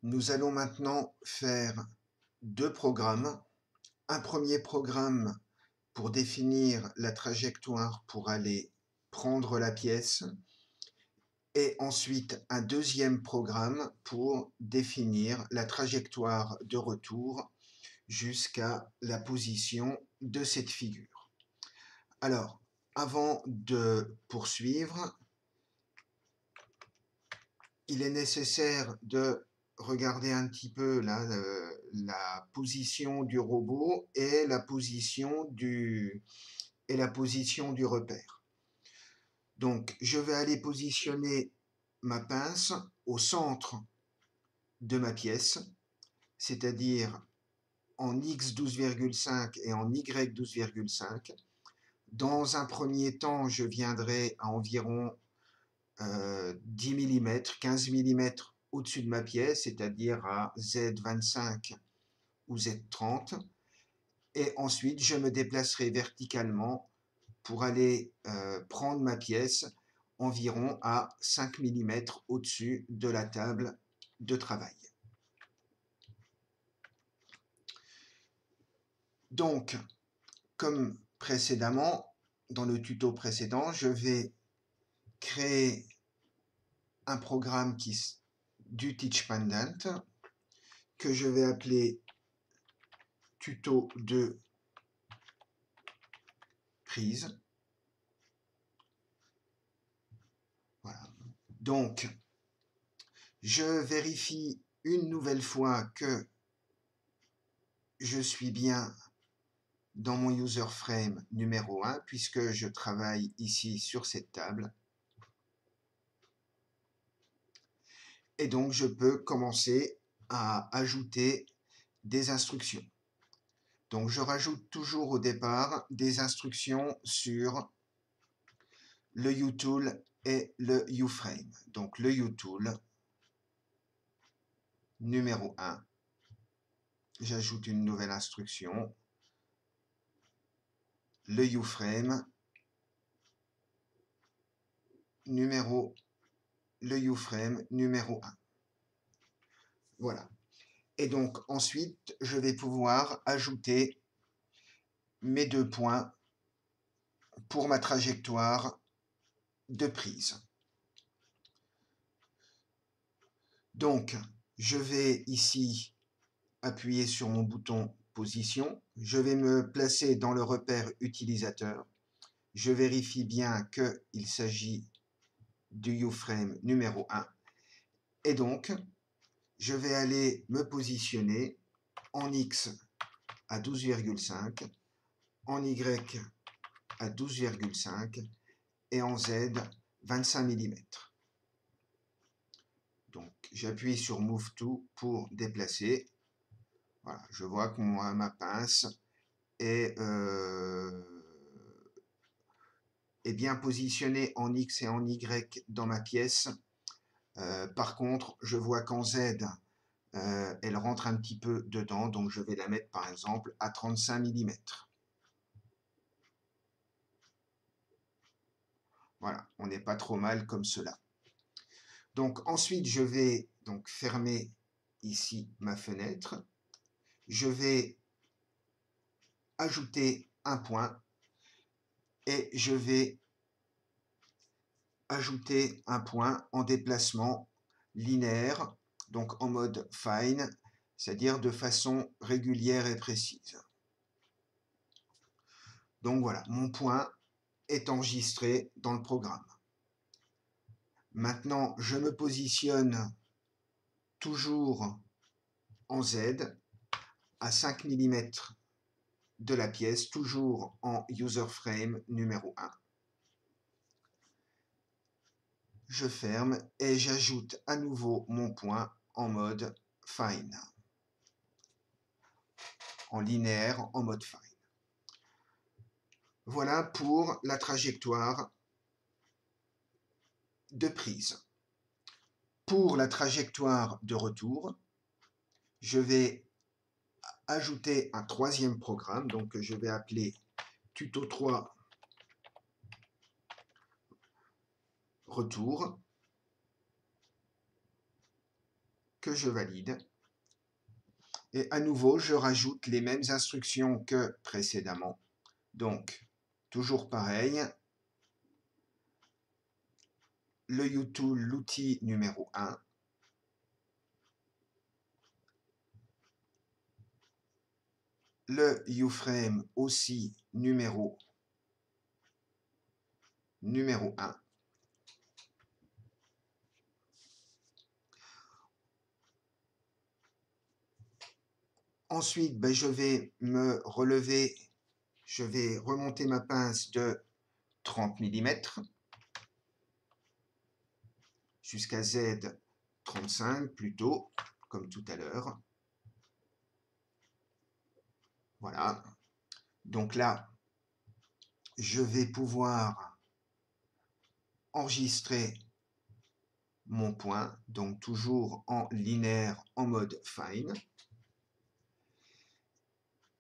Nous allons maintenant faire deux programmes. Un premier programme pour définir la trajectoire pour aller prendre la pièce et ensuite un deuxième programme pour définir la trajectoire de retour jusqu'à la position de cette figure. Alors, avant de poursuivre, il est nécessaire de regarder un petit peu là, la position du robot et la position du repère. Donc, je vais aller positionner ma pince au centre de ma pièce, c'est-à-dire en X 12,5 et en Y 12,5. Dans un premier temps, je viendrai à environ 10 mm, 15 mm au-dessus de ma pièce, c'est-à-dire à Z25 ou Z30. Et ensuite, je me déplacerai verticalement pour aller prendre ma pièce environ à 5 mm au-dessus de la table de travail. Donc, comme précédemment, dans le tuto précédent, je vais créer un programme du Teach Pendant que je vais appeler tuto 2 prise. Voilà. Donc, je vérifie une nouvelle fois que je suis bien dans mon user frame numéro 1 puisque je travaille ici sur cette table. Et donc, je peux commencer à ajouter des instructions. Donc, je rajoute toujours au départ des instructions sur le uTool et le uFrame. Donc, le uTool numéro 1, j'ajoute une nouvelle instruction. Le uFrame numéro 1. Voilà. Et donc ensuite, je vais pouvoir ajouter mes 2 points pour ma trajectoire de prise. Donc, je vais ici appuyer sur mon bouton position. Je vais me placer dans le repère utilisateur. Je vérifie bien qu'il s'agit du uFrame numéro 1. Et donc, je vais aller me positionner en X à 12,5, en Y à 12,5 et en Z 25 mm. Donc j'appuie sur Move To pour déplacer. Voilà, je vois que ma pince est bien positionnée en X et en Y dans ma pièce. Par contre, je vois qu'en Z, elle rentre un petit peu dedans, donc je vais la mettre par exemple à 35 mm. Voilà, on n'est pas trop mal comme cela. Donc ensuite, je vais donc fermer ici ma fenêtre. Je vais ajouter un point et je vais ajouter un point en déplacement linéaire, donc en mode fine, c'est-à-dire de façon régulière et précise. Donc voilà, mon point est enregistré dans le programme. Maintenant, je me positionne toujours en Z à 5 mm de la pièce, toujours en user frame numéro 1. Je ferme et j'ajoute à nouveau mon point en mode fine, en linéaire, en mode fine. Voilà pour la trajectoire de prise. Pour la trajectoire de retour, je vais ajouter un troisième programme, donc je vais appeler tuto 3 retour. que je valide. Et à nouveau, je rajoute les mêmes instructions que précédemment. Donc, toujours pareil, le utool, l'outil numéro 1. Le uFrame aussi numéro 1. Ensuite, je vais me relever, je vais remonter ma pince de 30 mm jusqu'à Z35 plutôt, comme tout à l'heure. Voilà. Donc là, je vais pouvoir enregistrer mon point, donc toujours en linéaire, en mode fine.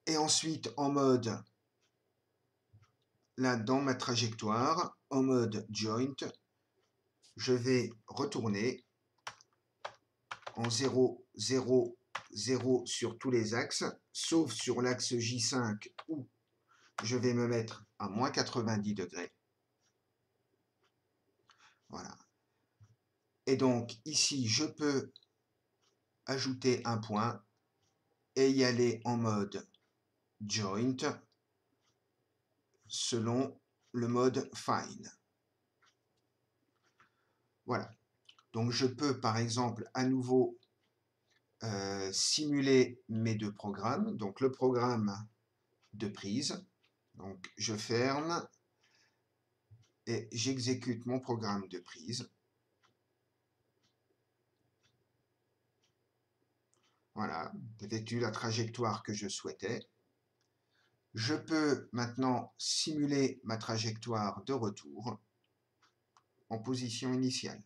Et ensuite, en mode, là, dans ma trajectoire, en mode joint, je vais retourner en 0, 0, 0 sur tous les axes, sauf sur l'axe J5 où je vais me mettre à moins 90 degrés. Voilà. Et donc, ici, je peux ajouter un point et y aller en mode joint selon le mode fine. Voilà. Donc, je peux, par exemple, à nouveau simuler mes deux programmes. Donc, le programme de prise. Donc, je ferme et j'exécute mon programme de prise. Voilà, effectue la trajectoire que je souhaitais. Je peux maintenant simuler ma trajectoire de retour en position initiale.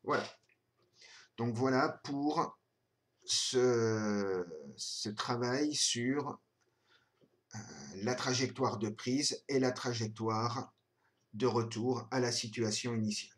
Voilà. Donc voilà pour ce travail sur la trajectoire de prise et la trajectoire de retour à la situation initiale.